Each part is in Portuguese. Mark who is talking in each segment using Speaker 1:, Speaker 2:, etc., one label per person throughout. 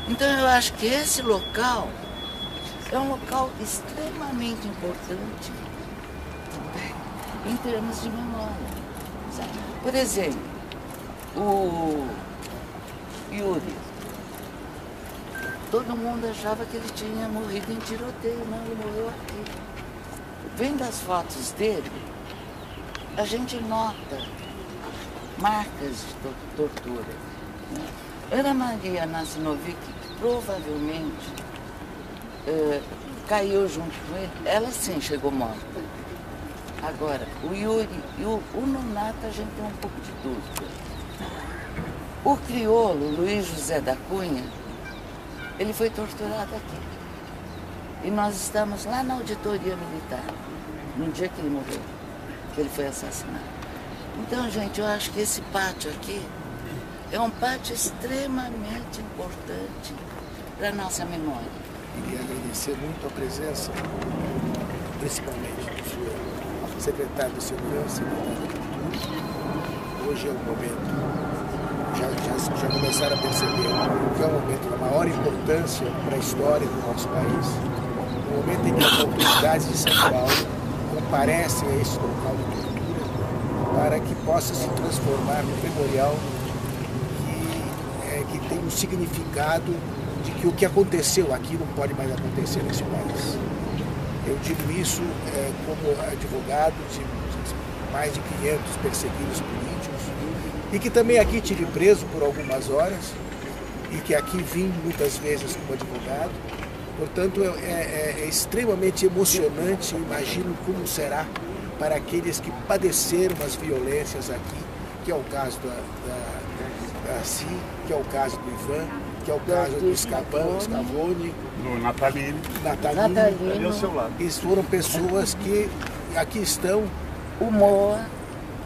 Speaker 1: Então eu acho que esse local é um local extremamente importante também, em termos de memória. Sabe? Por exemplo, o Yuri, todo mundo achava que ele tinha morrido em tiroteio, não, ele morreu aqui. Vendo as fotos dele, a gente nota marcas de tortura. Né? Ana Maria Nassinovic, provavelmente caiu junto com ele, ela sim chegou morta. Agora, o Yuri e o Nonato a gente tem um pouco de dúvida. O crioulo, Luiz José da Cunha, ele foi torturado aqui. E nós estamos lá na auditoria militar, no dia que ele morreu, que ele foi assassinado. Então, gente, eu acho que esse pátio aqui é um pátio extremamente importante para a nossa memória.
Speaker 2: Queria agradecer muito a presença, principalmente do senhor secretário de Segurança, secretário da Cultura. Hoje é um momento, já começaram a perceber que é um momento da maior importância para a história do nosso país. Um momento em que as autoridades de São Paulo comparecem a esse local de tortura para que possa se transformar num memorial que tem um significado de que o que aconteceu aqui não pode mais acontecer nesse país. Eu digo isso como advogado de mais de 500 perseguidos políticos e que também aqui tive preso por algumas horas e que aqui vim muitas vezes como advogado. Portanto, é extremamente emocionante, imagino como será para aqueles que padeceram as violências aqui, que é o caso da Si, que é o caso do Ivan, que é o caso do Scavone,
Speaker 3: do Natalini.
Speaker 1: Ali
Speaker 3: ao seu lado.
Speaker 2: E foram pessoas que aqui estão,
Speaker 1: o Moa,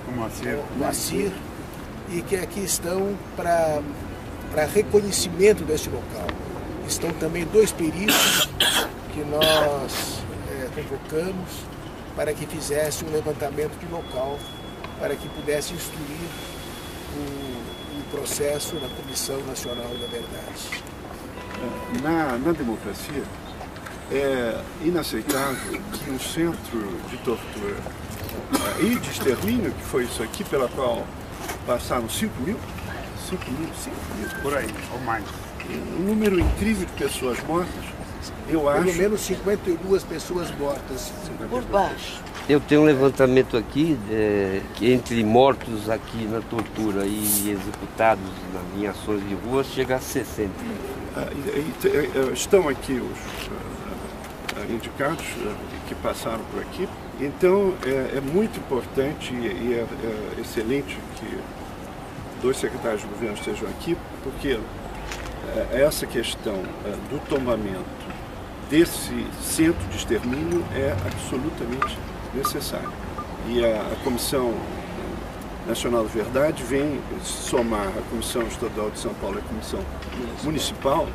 Speaker 2: o Moacir, e que aqui estão para reconhecimento deste local. Estão também 2 peritos que nós convocamos para que fizessem um levantamento de local, para que pudesse instruir o processo na Comissão Nacional da Verdade.
Speaker 4: Na democracia, é inaceitável que um centro de tortura e de extermínio, que foi isso aqui, pela qual passaram 5 mil,
Speaker 3: por aí, ou mais.
Speaker 4: Um número incrível de pessoas mortas, eu acho...
Speaker 2: Pelo menos 52 pessoas mortas.
Speaker 1: por baixo.
Speaker 5: Eu tenho um levantamento aqui, que entre mortos aqui na tortura e executados em ações de rua, chega a 60.
Speaker 4: Estão aqui os indicados que passaram por aqui. Então, é muito importante e é excelente que 2 secretários de governo estejam aqui, porque essa questão do tombamento desse centro de extermínio é absolutamente necessário. E a Comissão Nacional da Verdade vem somar a Comissão Estadual de São Paulo e a Comissão Municipal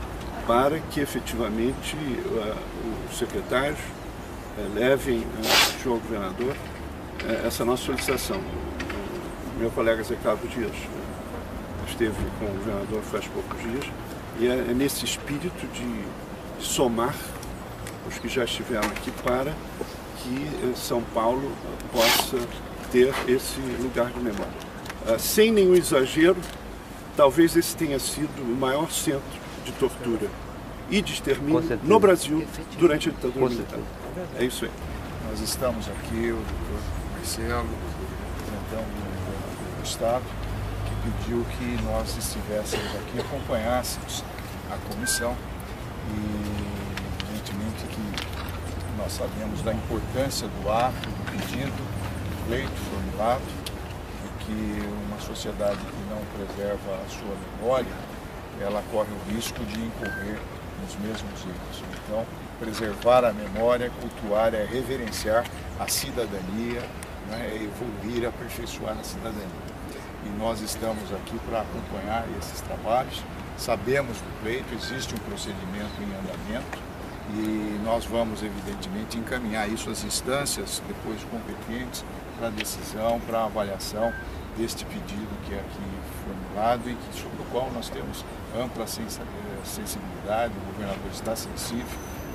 Speaker 4: para que efetivamente os secretários levem ao governador essa nossa solicitação. Meu colega Zé Carlos Dias esteve com o governador faz poucos dias e é nesse espírito de somar os que já estiveram aqui para que São Paulo possa ter esse lugar de memória. Sem nenhum exagero, talvez esse tenha sido o maior centro de tortura e de extermínio no Brasil durante a ditadura militar. É isso aí.
Speaker 6: Nós estamos aqui, o doutor Marcelo, representando o Estado, que pediu que nós estivéssemos aqui, acompanhássemos a comissão e, evidentemente, que nós sabemos da importância do ato, do pedido, do pleito formulado, porque uma sociedade que não preserva a sua memória, ela corre o risco de incorrer nos mesmos erros. Então, preservar a memória, cultuar, é reverenciar a cidadania, né, é evoluir, aperfeiçoar a cidadania. E nós estamos aqui para acompanhar esses trabalhos. Sabemos do pleito, existe um procedimento em andamento e nós vamos, evidentemente, encaminhar isso às instâncias depois competentes para decisão, para avaliação deste pedido que é aqui formulado e sobre o qual nós temos ampla sensibilidade, o governador está sensível,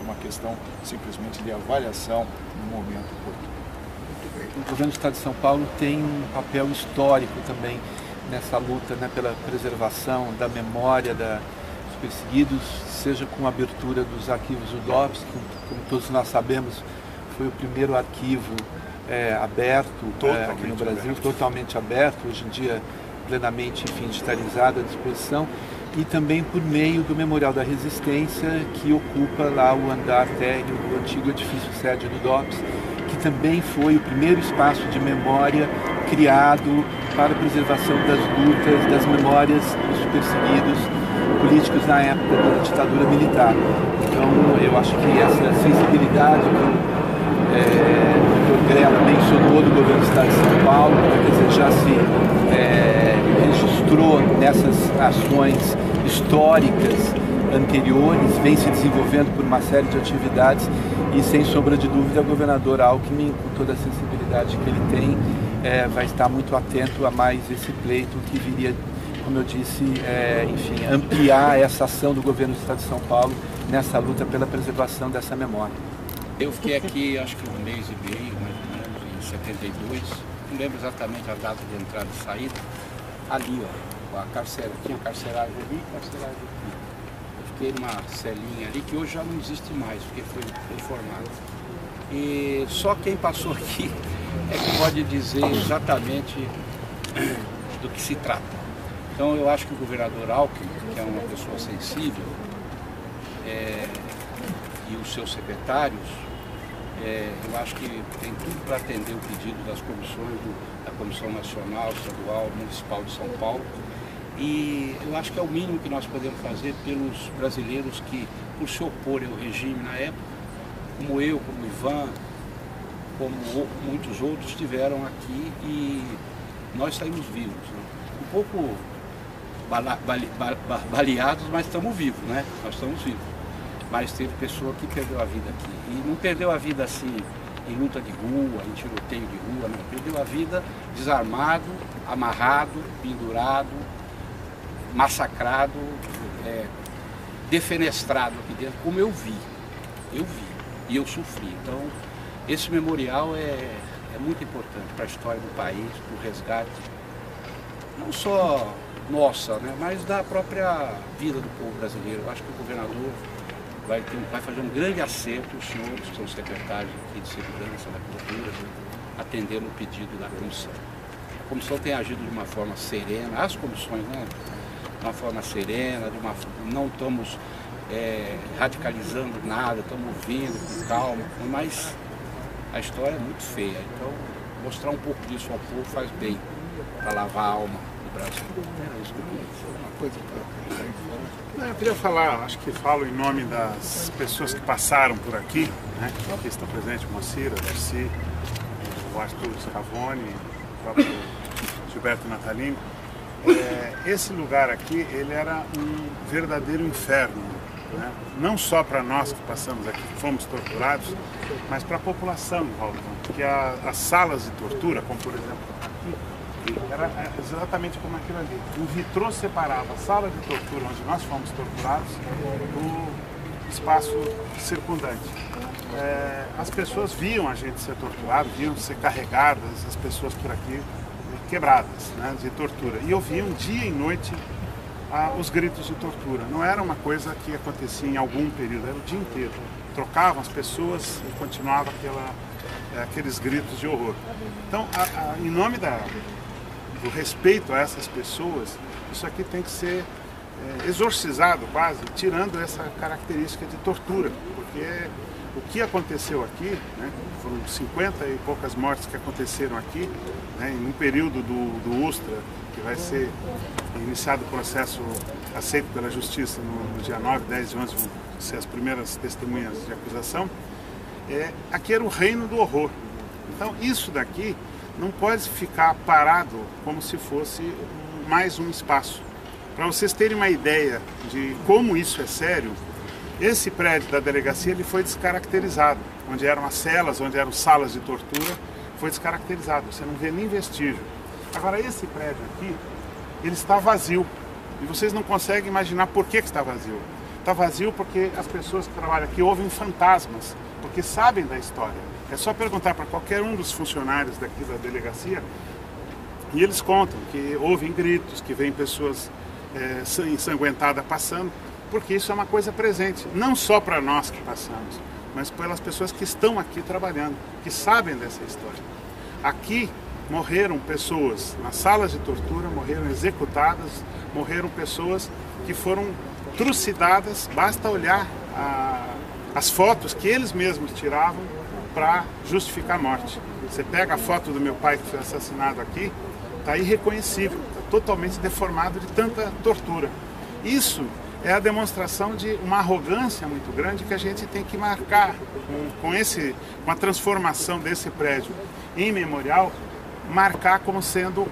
Speaker 6: é uma questão simplesmente de avaliação no momento oportuno.
Speaker 7: O governo do Estado de São Paulo tem um papel histórico também nessa luta, né, pela preservação da memória dos perseguidos, seja com a abertura dos arquivos do DOPS, que, como todos nós sabemos, foi o primeiro arquivo aberto aqui no Brasil, totalmente aberto, hoje em dia plenamente, enfim, digitalizado à disposição, e também por meio do Memorial da Resistência, que ocupa lá o andar térreo do antigo edifício sede do DOPS, que também foi o primeiro espaço de memória criado para a preservação das lutas, das memórias dos perseguidos políticos na época da ditadura militar. Então, eu acho que essa sensibilidade que o Dr. Grela mencionou do governo do Estado de São Paulo, quer dizer, já se registrou nessas ações históricas anteriores, vem se desenvolvendo por uma série de atividades e, sem sombra de dúvida, o governador Alckmin, com toda a sensibilidade que ele tem, vai estar muito atento a mais esse pleito que viria, como eu disse, enfim, ampliar essa ação do governo do Estado de São Paulo nessa luta pela preservação dessa memória.
Speaker 8: Eu fiquei aqui, acho que 1 mês e meio, mais ou menos, em 72, não lembro exatamente a data de entrada e saída, ali, ó, tinha carceragem ali e carceragem aqui. Eu fiquei numa celinha ali que hoje já não existe mais, porque foi reformada. E só quem passou aqui é que pode dizer exatamente do que se trata. Então eu acho que o governador Alckmin, que é uma pessoa sensível, e os seus secretários, eu acho que tem tudo para atender o pedido das comissões, da Comissão Nacional, Estadual, Municipal de São Paulo. E eu acho que é o mínimo que nós podemos fazer pelos brasileiros que, por se oporem ao regime na época, como eu, como o Ivan, como muitos outros estiveram aqui e nós saímos vivos. Né? Um pouco baleados, mas estamos vivos, né? Nós estamos vivos. Mas teve pessoa que perdeu a vida aqui. E não perdeu a vida assim, em luta de rua, em tiroteio de rua, não. Perdeu a vida desarmado, amarrado, pendurado, massacrado, defenestrado aqui dentro, como eu vi. Eu vi e eu sofri. Então, esse memorial é muito importante para a história do país, para o resgate, não só nossa, né, mas da própria vida do povo brasileiro. Eu acho que o governador vai fazer um grande acerto, os senhores que são secretários aqui de segurança da cultura, atendendo o pedido da comissão. A comissão tem agido de uma forma serena, as comissões, né, de uma forma serena, não estamos radicalizando nada, estamos ouvindo com calma, mas a história é muito feia. Então, mostrar um pouco disso ao povo faz bem para lavar a alma do Brasil. É isso que eu queria dizer.
Speaker 3: Uma coisa eu queria falar, acho que falo em nome das pessoas que passaram por aqui, né? Aqui está presente o Moacir, a Darcy, o Arthur Scavone, o próprio Gilberto Natalini. Esse lugar aqui, ele era um verdadeiro inferno, né? Não só para nós que passamos aqui, que fomos torturados, mas para a população em volta. Porque as salas de tortura, como por exemplo aqui, era exatamente como aquilo ali. Um vitrô separava a sala de tortura onde nós fomos torturados do espaço circundante. As pessoas viam a gente ser torturado, viam ser carregadas, as pessoas por aqui quebradas, né, de tortura. E ouviam dia e noite os gritos de tortura. Não era uma coisa que acontecia em algum período, era o dia inteiro. Trocavam as pessoas e continuava aqueles gritos de horror. Então, em nome do respeito a essas pessoas, isso aqui tem que ser exorcizado quase, tirando essa característica de tortura, porque o que aconteceu aqui, né, foram 50 e poucas mortes que aconteceram aqui, né, em um período do USTRA, que vai ser iniciado o processo aceito pela Justiça no dia 9, 10 e 11, vão ser as primeiras testemunhas de acusação. Aqui era o reino do horror. Então isso daqui não pode ficar parado como se fosse mais um espaço. Para vocês terem uma ideia de como isso é sério, esse prédio da delegacia ele foi descaracterizado, onde eram as celas, onde eram salas de tortura, foi descaracterizado, você não vê nem vestígio. Agora esse prédio aqui, ele está vazio, e vocês não conseguem imaginar por que está vazio. Está vazio porque as pessoas que trabalham aqui ouvem fantasmas, porque sabem da história. É só perguntar para qualquer um dos funcionários daqui da delegacia e eles contam que ouvem gritos, que veem pessoas ensanguentadas passando, porque isso é uma coisa presente, não só para nós que passamos, mas pelas pessoas que estão aqui trabalhando, que sabem dessa história. Aqui morreram pessoas nas salas de tortura, morreram executadas, morreram pessoas que foram trucidadas, basta olhar as fotos que eles mesmos tiravam para justificar a morte. Você pega a foto do meu pai que foi assassinado aqui, está irreconhecível, está totalmente deformado de tanta tortura. Isso é a demonstração de uma arrogância muito grande que a gente tem que marcar com a transformação desse prédio em memorial, marcar como sendo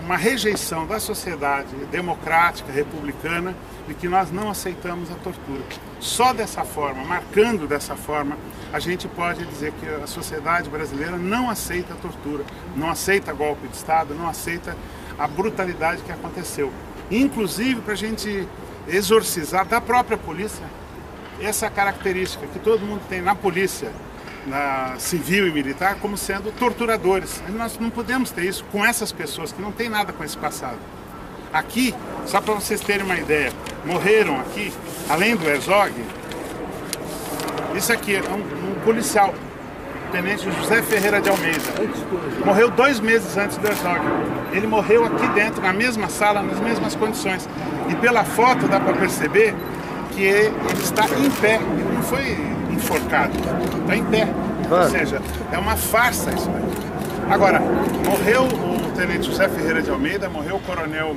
Speaker 3: uma rejeição da sociedade democrática, republicana, de que nós não aceitamos a tortura. Só dessa forma, marcando dessa forma, a gente pode dizer que a sociedade brasileira não aceita a tortura, não aceita golpe de Estado, não aceita a brutalidade que aconteceu. Inclusive para a gente exorcizar da própria polícia essa característica que todo mundo tem na polícia, na civil e militar, como sendo torturadores. Nós não podemos ter isso com essas pessoas que não tem nada com esse passado. Aqui, só para vocês terem uma ideia, morreram aqui, além do Herzog, isso aqui é um policial, o tenente José Ferreira de Almeida. Morreu 2 meses antes do Herzog. Ele morreu aqui dentro, na mesma sala, nas mesmas condições. E pela foto dá para perceber que ele está em pé, ele não foi enforcado, está em pé. Ou seja, é uma farsa isso aí. Agora, morreu o tenente José Ferreira de Almeida, morreu o coronel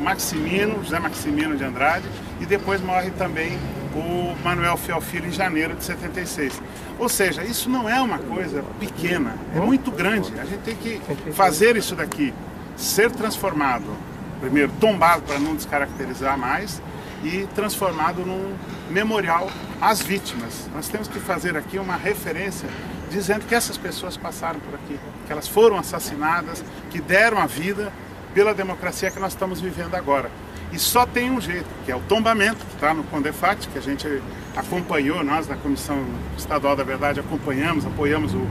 Speaker 3: José Maximino de Andrade, e depois morre também o Manuel Fiel Filho em janeiro de 76. Ou seja, isso não é uma coisa pequena, é muito grande. A gente tem que fazer isso daqui, ser transformado, primeiro tombado para não descaracterizar mais, e transformado num memorial às vítimas. Nós temos que fazer aqui uma referência dizendo que essas pessoas passaram por aqui, que elas foram assassinadas, que deram a vida pela democracia que nós estamos vivendo agora. E só tem um jeito, que é o tombamento, que está no CONDEFAT, que a gente acompanhou, nós da Comissão Estadual da Verdade apoiamos o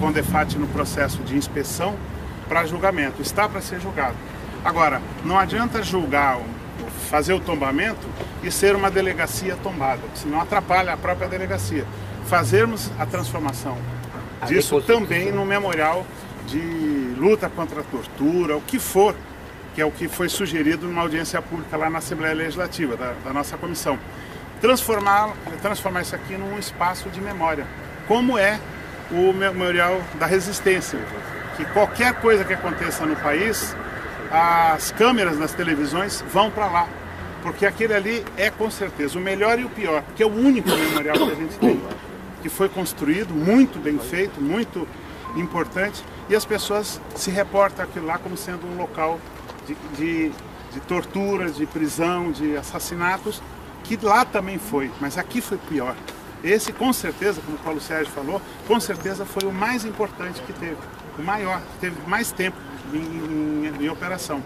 Speaker 3: CONDEFAT no processo de inspeção para julgamento, está para ser julgado. Agora, não adianta julgar, fazer o tombamento e ser uma delegacia tombada, senão atrapalha a própria delegacia. Fazermos a transformação disso também no memorial de luta contra a tortura, o que for, que é o que foi sugerido numa audiência pública lá na Assembleia Legislativa, da nossa comissão. Transformar isso aqui num espaço de memória, como é o Memorial da Resistência, que qualquer coisa que aconteça no país, as câmeras das televisões vão para lá, porque aquele ali é com certeza o melhor e o pior, porque é o único memorial que a gente tem, que foi construído, muito bem feito, muito importante, e as pessoas se reportam aquilo lá como sendo um local de torturas, de prisão, de assassinatos, que lá também foi, mas aqui foi pior. Esse, com certeza, como o Paulo Sérgio falou, com certeza foi o mais importante que teve, o maior, que teve mais tempo em operação.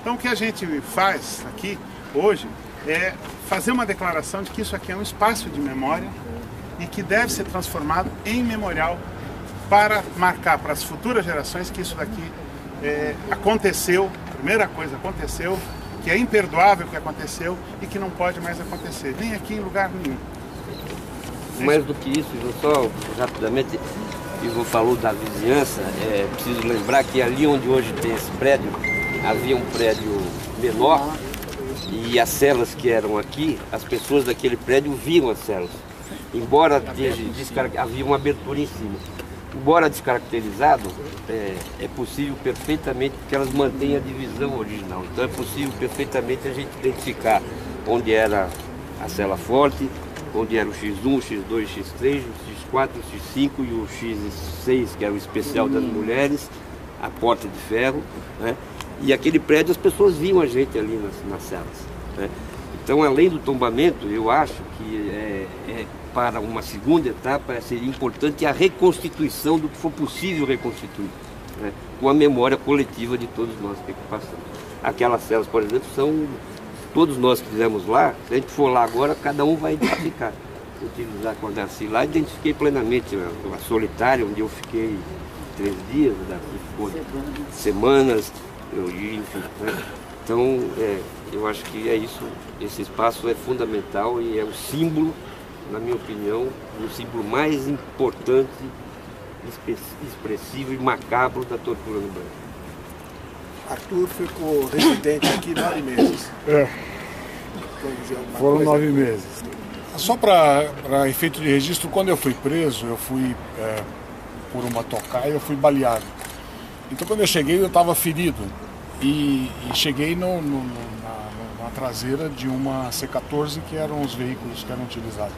Speaker 3: Então o que a gente faz aqui hoje é fazer uma declaração de que isso aqui é um espaço de memória e que deve ser transformado em memorial para marcar para as futuras gerações que isso daqui aconteceu, primeira coisa aconteceu, que é imperdoável que aconteceu e que não pode mais acontecer, nem aqui em lugar nenhum.
Speaker 5: Mais do que isso, eu só rapidamente, Ivo falou da vizinhança, preciso lembrar que ali onde hoje tem esse prédio, havia um prédio menor e as celas que eram aqui, as pessoas daquele prédio viam as celas. Embora havia uma abertura em cima. Embora descaracterizado, é possível perfeitamente que elas mantenham a divisão original. Então é possível perfeitamente a gente identificar onde era a cela forte, onde era o X1, o X2, o X3, o X4, o X5 e o X6, que era o especial das mulheres, a porta de ferro, né? E aquele prédio as pessoas viam a gente ali nas celas, né? Então, além do tombamento, eu acho que para uma segunda etapa seria importante a reconstituição do que for possível reconstituir, né? Com a memória coletiva de todos nós que passamos. Aquelas celas, por exemplo, são todos nós que fizemos lá, se a gente for lá agora, cada um vai identificar. Utilizar quando nasci lá, identifiquei plenamente a Solitária, onde eu fiquei 3 dias, daqui ficou semanas, enfim, né? Então, eu acho que é isso, esse espaço é fundamental e é o símbolo, na minha opinião, o símbolo mais importante, expressivo e macabro da tortura no Brasil.
Speaker 2: Arthur ficou residente aqui 9 meses.
Speaker 3: Foram 9 meses. Só para efeito de registro, quando eu fui preso, eu fui por uma tocaia, eu fui baleado. Então quando eu cheguei, eu estava ferido e cheguei na traseira de uma C-14, que eram os veículos que eram utilizados.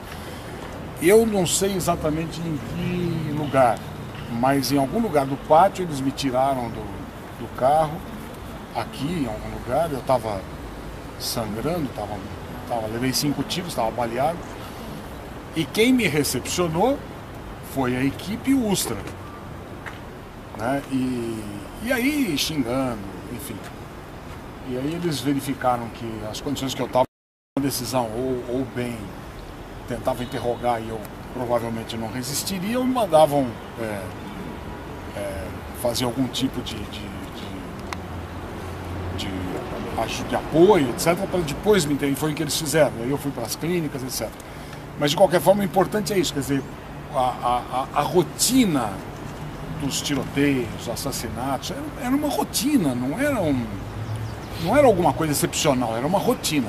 Speaker 3: Eu não sei exatamente em que lugar, mas em algum lugar do pátio eles me tiraram do carro, aqui em algum lugar, eu estava sangrando, levei 5 tiros, estava baleado. E quem me recepcionou foi a equipe Ustra, né? E aí xingando, enfim. E aí eles verificaram que as condições que eu estava, uma decisão ou bem tentava interrogar e eu provavelmente não resistiria, ou me mandavam fazer algum tipo de apoio, etc., para depois me entender. Foi o que eles fizeram. Aí eu fui para as clínicas, etc. Mas de qualquer forma, o importante é isso, quer dizer, a rotina dos tiroteios, assassinatos, era uma rotina, não era alguma coisa excepcional, era uma rotina.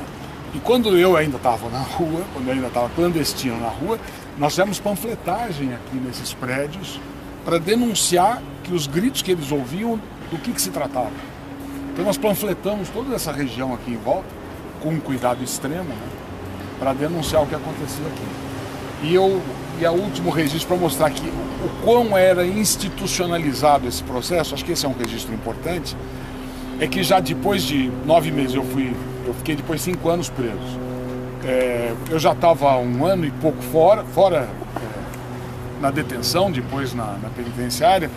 Speaker 3: E quando eu ainda estava na rua, quando eu ainda estava clandestino na rua, nós fizemos panfletagem aqui nesses prédios para denunciar que os gritos que eles ouviam, do que se tratava. Então nós panfletamos toda essa região aqui em volta, com um cuidado extremo, né, para denunciar o que acontecia aqui. E o último registro para mostrar que o quão era institucionalizado esse processo, acho que esse é um registro importante, é que já depois de 9 meses, eu fiquei depois 5 anos preso. Eu já estava 1 ano e pouco fora na detenção, depois na penitenciária,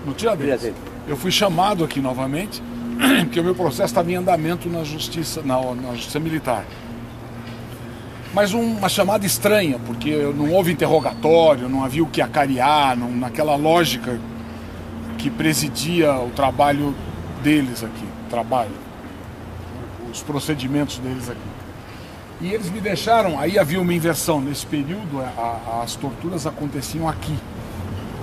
Speaker 3: no Tiradentes. Eu fui chamado aqui novamente, porque o meu processo estava em andamento na justiça militar. Mas uma chamada estranha, porque não houve interrogatório, não havia o que acariar, naquela lógica que presidia o trabalho deles aqui, os procedimentos deles aqui. E eles me deixaram, aí havia uma inversão, nesse período as torturas aconteciam aqui,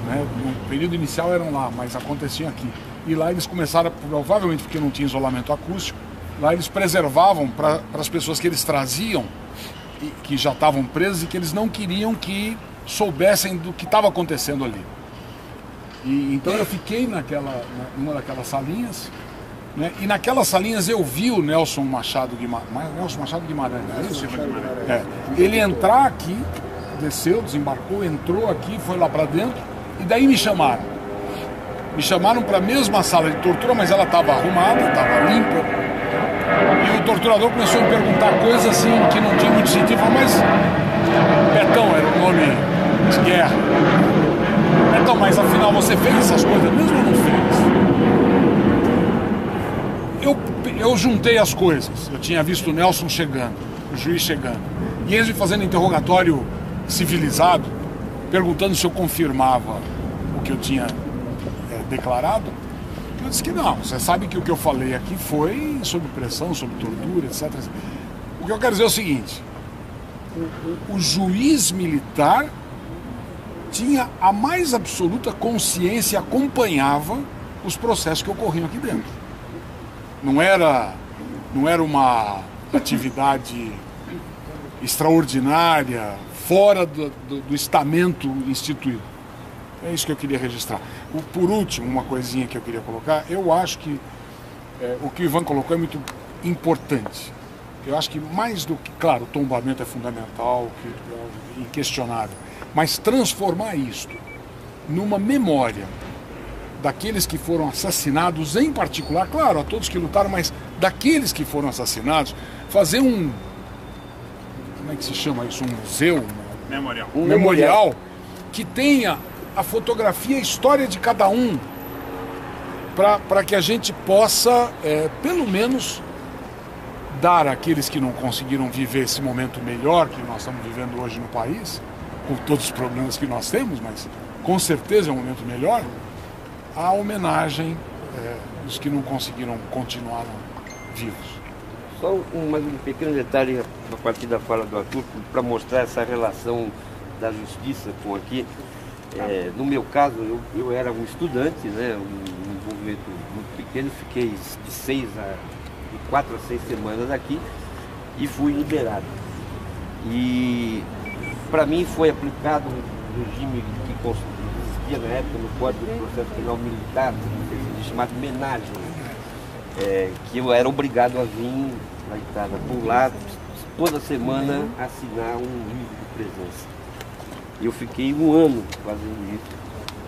Speaker 3: né? No período inicial eram lá, mas aconteciam aqui. E lá eles começaram, provavelmente porque não tinha isolamento acústico, lá eles preservavam para as pessoas que eles traziam, que já estavam presas e que eles não queriam que soubessem do que estava acontecendo ali. E então eu fiquei numa daquelas salinhas, né? E naquelas salinhas eu vi o Nelson Machado Guimarães, é isso? Ele entrar aqui, desceu, desembarcou, entrou aqui, foi lá para dentro e daí me chamaram. Me chamaram para a mesma sala de tortura, mas ela estava arrumada, estava limpa. E o torturador começou a me perguntar coisas assim que não tinha muito sentido. Mas Betão era o nome de guerra. Betão, mas afinal você fez essas coisas mesmo ou não fez? Eu juntei as coisas. Eu tinha visto o Nelson chegando, o juiz chegando. E eles me fazendo interrogatório civilizado, perguntando se eu confirmava o que eu tinha declarado. Eu disse que não, você sabe que o que eu falei aqui foi sob pressão, sob tortura, etc. O que eu quero dizer é o seguinte: o juiz militar tinha a mais absoluta consciência e acompanhava os processos que ocorriam aqui dentro. Não era uma atividade extraordinária, fora do estamento instituído. É isso que eu queria registrar. Por último, uma coisinha que eu queria colocar, eu acho que o que o Ivan colocou é muito importante. Eu acho que mais do que, claro, o tombamento é fundamental, é inquestionável, mas transformar isto numa memória daqueles que foram assassinados, em particular, claro, a todos que lutaram, mas daqueles que foram assassinados, fazer como é que se chama isso? Um museu? Um memorial que tenha a fotografia e a história de cada um, para que a gente possa, pelo menos, dar àqueles que não conseguiram viver esse momento melhor que nós estamos vivendo hoje no país, com todos os problemas que nós temos, mas com certeza é um momento melhor, a homenagem dos que não conseguiram continuar vivos.
Speaker 5: Só mais um pequeno detalhe a partir da fala do Arthur, para mostrar essa relação da justiça com aqui. No meu caso, eu era um estudante, né, um envolvimento muito pequeno, fiquei de 4 a 6 semanas aqui e fui liberado. E para mim foi aplicado um regime que existia na época no Código do Processo Penal Militar, chamado menagem, que eu era obrigado a vir na Itália por lá toda semana assinar um livro de presença. E eu fiquei 1 ano fazendo isso.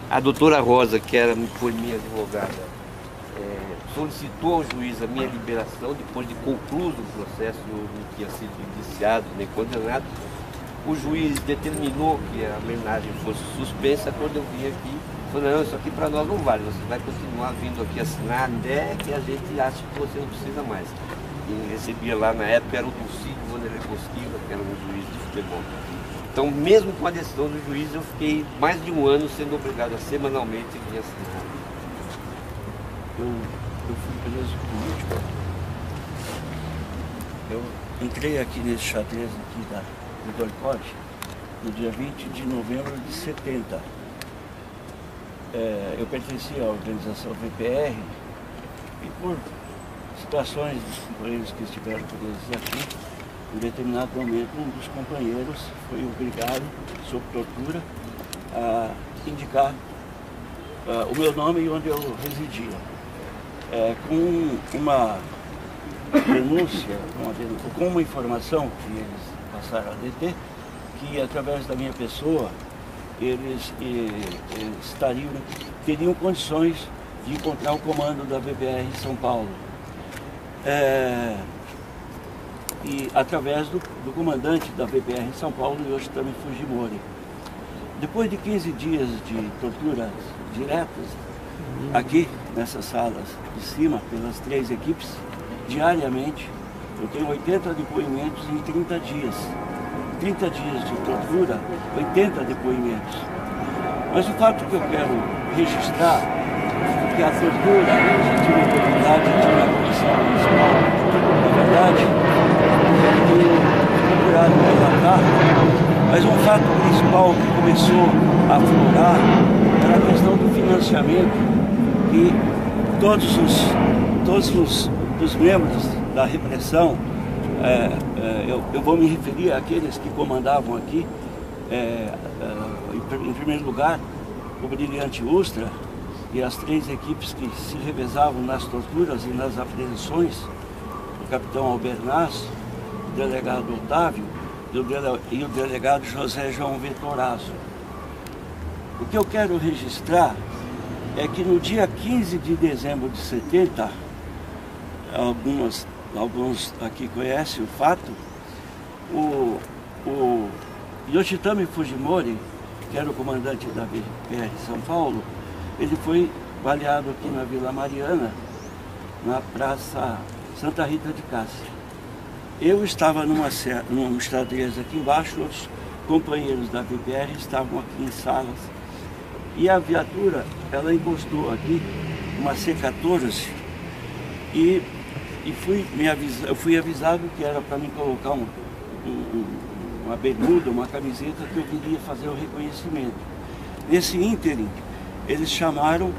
Speaker 5: A doutora Rosa, que foi minha advogada, solicitou ao juiz a minha liberação depois de concluído o processo, eu não tinha sido indiciado nem condenado. O juiz determinou que a homenagem fosse suspensa. Quando eu vim aqui, falou: não, isso aqui para nós não vale, você vai continuar vindo aqui assinar até que a gente ache que você não precisa mais. Quem recebia lá na época era o Dulcídio Vanderlei Bosquila, que era um juiz de futebol. Então, mesmo com a decisão do juiz, eu fiquei mais de 1 ano sendo obrigado a semanalmente vir assinar.
Speaker 9: Eu fui preso político. Eu entrei aqui nesse xadrez aqui do Dorcote no dia 20 de novembro de 70. Eu pertencia à organização VPR e por situações dos companheiros que estiveram presos aqui, em determinado momento um dos companheiros foi obrigado, sob tortura, a indicar o meu nome e onde eu residia. Com uma denúncia, com uma informação que eles passaram a deter, que através da minha pessoa eles teriam condições de encontrar o comando da VPR em São Paulo. E através do comandante da VPR em São Paulo, Yoshitami Fujimori. Depois de 15 dias de torturas diretas, aqui nessas salas de cima, pelas 3 equipes, diariamente, eu tenho 80 depoimentos em 30 dias. 30 dias de tortura, 80 depoimentos. Mas o fato que eu quero registrar é que a tortura, eu tive a oportunidade de ir na Comissão Municipal, na verdade, eu tenho procurado relatar, mas um fato principal que começou a aflorar era a questão do financiamento e todos os membros da repressão, eu vou me referir àqueles que comandavam aqui, em primeiro lugar, o Brilhante Ustra e as 3 equipes que se revezavam nas torturas e nas apreensões, o capitão Albernaz, o delegado Otávio e o delegado José João Vettorazzo. O que eu quero registrar é que no dia 15 de dezembro de 70, alguns aqui conhecem o fato, o Yoshitami Fujimori, que era o comandante da VPR São Paulo, ele foi baleado aqui na Vila Mariana, na Praça Santa Rita de Cássia. Eu estava num xadrez aqui embaixo, outros companheiros da VPR estavam aqui em salas. E a viatura, ela encostou aqui, uma C-14, e eu fui avisado que era para mim colocar uma bermuda, uma camiseta, que eu queria fazer o reconhecimento. Nesse ínterim, eles chamaram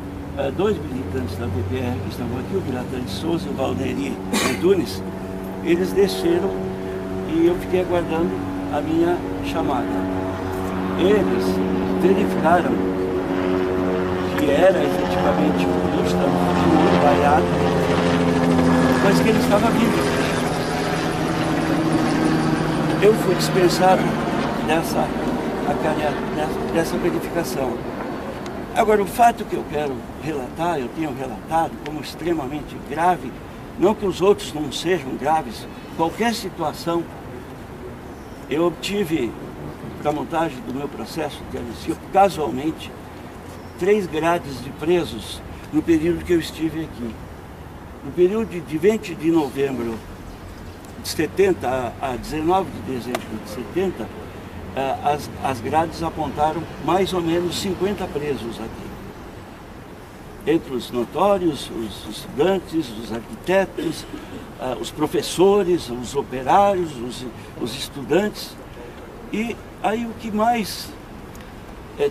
Speaker 9: 2 militantes da VPR que estavam aqui, o Militante Souza e o Valderi Antunes. Eles desceram e eu fiquei aguardando a minha chamada. Eles verificaram que era efetivamente o Yoshitami baleado, mas que ele estava vivo. Eu fui dispensado dessa verificação. Agora, o fato que eu quero relatar, eu tenho relatado como extremamente grave, não que os outros não sejam graves, qualquer situação. Eu obtive, para a montagem do meu processo de anistia, casualmente, 3 grades de presos no período que eu estive aqui. No período de 20 de novembro de 70 a 19 de dezembro de 70, as grades apontaram mais ou menos 50 presos aqui. Entre os notórios, os estudantes, os arquitetos, os professores, os operários, os estudantes. E aí o que mais eu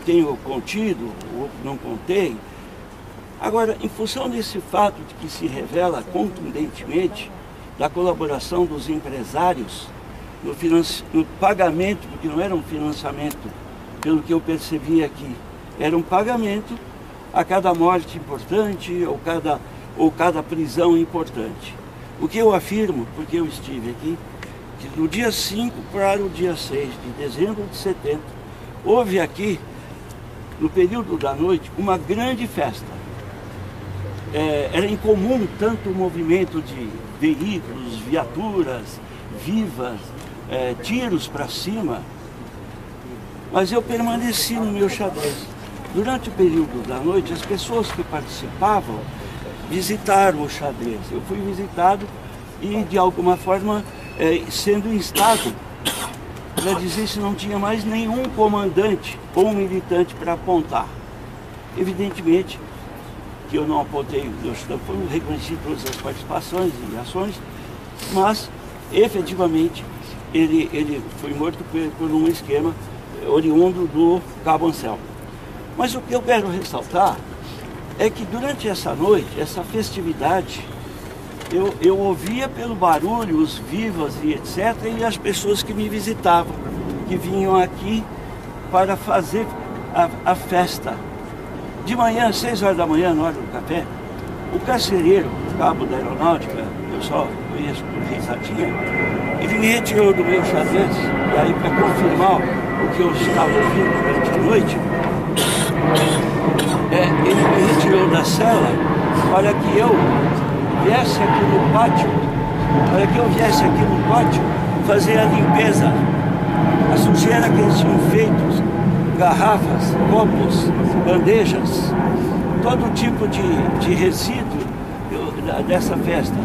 Speaker 9: tenho contido, ou não contei. Agora, em função desse fato de que se revela contundentemente da colaboração dos empresários no pagamento, porque não era um financiamento, pelo que eu percebi aqui, era um pagamento a cada morte importante ou cada prisão importante. O que eu afirmo, porque eu estive aqui, que do dia 5 para o dia 6 de dezembro de 70, houve aqui, no período da noite, uma grande festa. Era incomum tanto o movimento de veículos, viaturas, vivas, tiros para cima, mas eu permaneci no meu xadrez. Durante o período da noite, as pessoas que participavam visitaram o xadrez. Eu fui visitado e, de alguma forma, sendo instado para dizer se não tinha mais nenhum comandante ou militante para apontar. Evidentemente que eu não apontei, foram reconhecidas todas as participações e ações, mas efetivamente ele foi morto por um esquema oriundo do Cabo Anselmo. Mas o que eu quero ressaltar é que durante essa noite, essa festividade, eu ouvia pelo barulho os vivas e etc. e as pessoas que me visitavam, que vinham aqui para fazer a festa. De manhã, 6 horas da manhã, na hora do café, o carcereiro, cabo da aeronáutica, eu só conheço por risadinha, ele me retirou do meu xadrez, e aí para confirmar o que eu estava ouvindo durante a noite, ele me retirou da cela para que eu viesse aqui no pátio, fazer a limpeza, a sujeira que eles tinham feito, garrafas, copos, bandejas, todo tipo de resíduo dessa festa.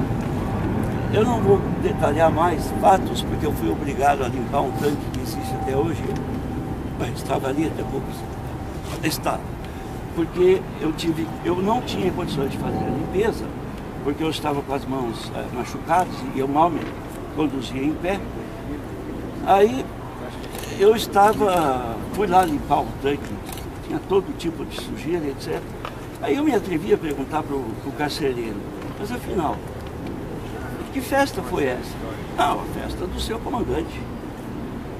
Speaker 9: Eu não vou detalhar mais fatos, porque eu fui obrigado a limpar um tanque que existe até hoje, mas estava ali até pouco. Estava. Porque eu não tinha condições de fazer a limpeza, porque eu estava com as mãos machucadas e eu mal me conduzia em pé. Aí eu fui lá limpar um tanque, tinha todo tipo de sujeira, etc. Aí eu me atrevi a perguntar para o carcereiro, mas afinal, que festa foi essa? Não, a festa do seu comandante.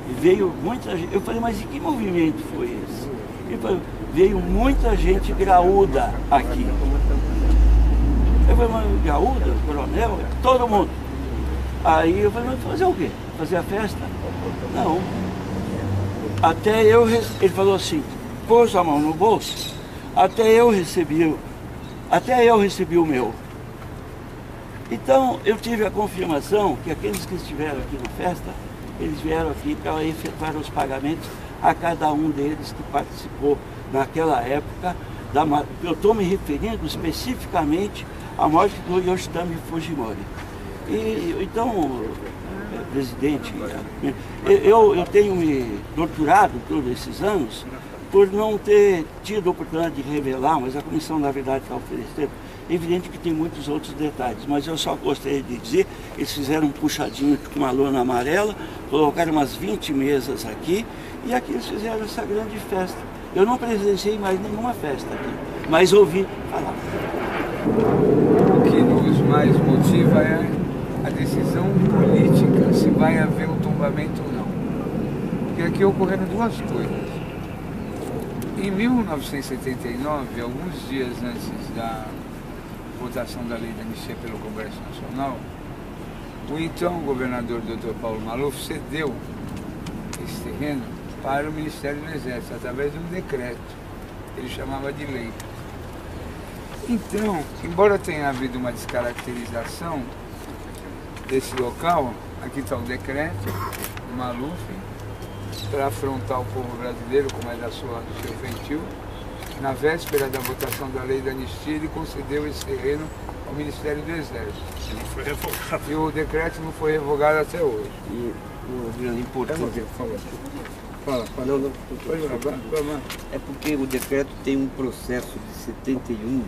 Speaker 9: E veio muita gente. Eu falei, mas e que movimento foi esse? Ele falou, veio muita gente graúda aqui. Eu falei, mas graúda, coronel, todo mundo. Aí eu falei, mas fazer o quê? Fazer a festa? Não. Ele falou assim, pôs a mão no bolso, até eu recebi o meu. Então eu tive a confirmação que aqueles que estiveram aqui na festa, eles vieram aqui para efetuar os pagamentos a cada um deles que participou naquela época. Eu estou me referindo especificamente à morte do Yoshitami Fujimori. Então, presidente, eu tenho me torturado todos esses anos por não ter tido a oportunidade de revelar, mas a Comissão, na verdade, está oferecendo. É evidente que tem muitos outros detalhes, mas eu só gostaria de dizer, eles fizeram um puxadinho com uma lona amarela, colocaram umas 20 mesas aqui, e aqui eles fizeram essa grande festa. Eu não presenciei mais nenhuma festa aqui, mas ouvi falar.
Speaker 10: O que nos mais motiva é a decisão política, se vai haver um tombamento ou não. Porque aqui ocorreram duas coisas. Em 1979, alguns dias antes da votação da lei da anistia pelo Congresso Nacional, o então governador Dr. Paulo Maluf cedeu esse terreno para o Ministério do Exército, através de um decreto, ele chamava de lei. Então, embora tenha havido uma descaracterização desse local, aqui está o decreto do Maluf, para afrontar o povo brasileiro, como é do seu feitio. Na véspera da votação da lei da anistia, ele concedeu esse terreno ao Ministério do Exército.
Speaker 3: Não foi revogado.
Speaker 10: E o decreto não foi revogado até hoje.
Speaker 5: E o importante.
Speaker 10: Fala.
Speaker 5: Não.
Speaker 10: Vamos.
Speaker 5: É porque o decreto tem um processo de 71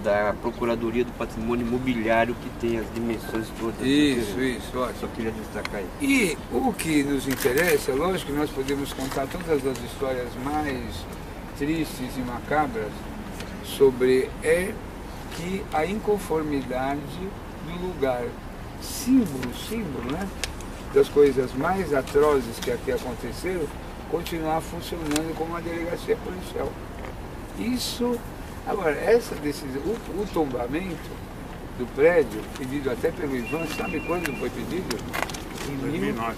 Speaker 5: da Procuradoria do Patrimônio Imobiliário que tem as dimensões todas.
Speaker 10: Isso, ótimo.
Speaker 5: Só queria destacar isso.
Speaker 10: E o que nos interessa, lógico que nós podemos contar todas as histórias mais tristes e macabras sobre que a inconformidade do lugar, símbolo, né, das coisas mais atrozes que aqui aconteceram, continuar funcionando como uma delegacia policial. Isso, agora, essa decisão, o tombamento do prédio, pedido até pelo Ivan, sabe quando foi pedido? Em 2009.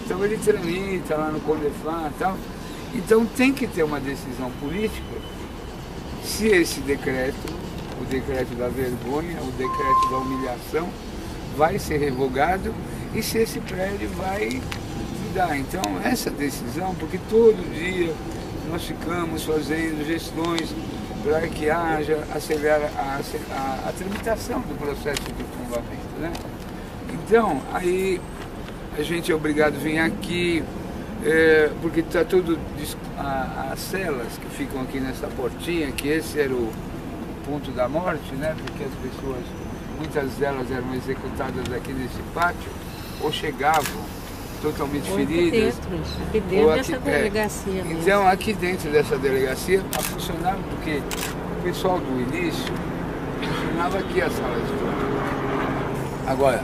Speaker 10: Então ele tramita lá no Condefat e tal. Então tem que ter uma decisão política se esse decreto, o decreto da vergonha, o decreto da humilhação, vai ser revogado e se esse prédio vai dar. Então essa decisão, porque todo dia nós ficamos fazendo gestões para que haja, acelerar a tramitação do processo de tombamento, né? Então, aí a gente é obrigado a vir aqui, porque está tudo, as celas que ficam aqui nessa portinha, que esse era o ponto da morte, né? Porque as pessoas, muitas delas eram executadas aqui nesse pátio, ou chegavam totalmente feridas.
Speaker 11: Aqui dentro dessa delegacia.
Speaker 10: Então, aqui dentro dessa delegacia, funcionava, porque o pessoal do início funcionava aqui a sala de tortura. Agora,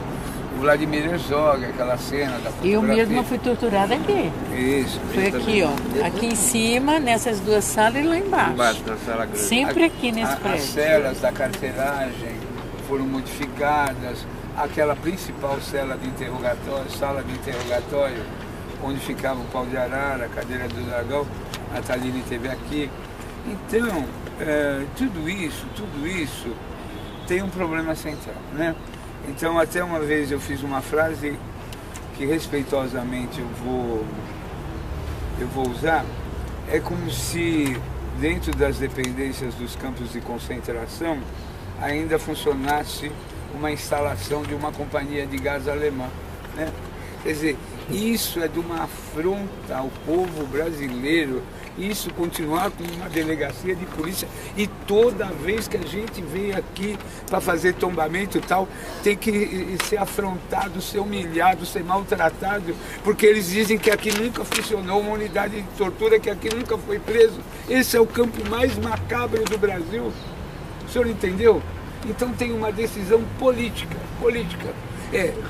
Speaker 10: o Vladimir Herzog, aquela cena da fotografia.
Speaker 11: Eu mesma fui torturada aqui.
Speaker 10: Isso.
Speaker 11: Foi aqui, ó. Aqui em cima, nessas duas salas e lá embaixo.
Speaker 5: Embaixo da sala grande.
Speaker 11: Sempre aqui nesse prédio.
Speaker 10: As celas da carceragem foram modificadas. Aquela principal sala de interrogatório, onde ficava o pau de arara, a cadeira do dragão, a Thaline esteve aqui. Então, tudo isso tem um problema central, né? Então, até uma vez eu fiz uma frase que respeitosamente eu vou usar, é como se dentro das dependências dos campos de concentração ainda funcionasse uma instalação de uma companhia de gás alemã, né? Quer dizer, isso é de uma afronta ao povo brasileiro, isso continuar com uma delegacia de polícia e toda vez que a gente vem aqui para fazer tombamento e tal, tem que ser afrontado, ser humilhado, ser maltratado, porque eles dizem que aqui nunca funcionou uma unidade de tortura, que aqui nunca foi preso. Esse é o campo mais macabro do Brasil. O senhor entendeu? Então tem uma decisão política,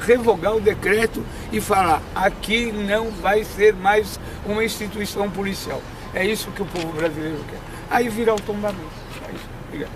Speaker 10: revogar o decreto e falar, aqui não vai ser mais uma instituição policial. É isso que o povo brasileiro quer. Aí virar o tombamento. É isso. Obrigado.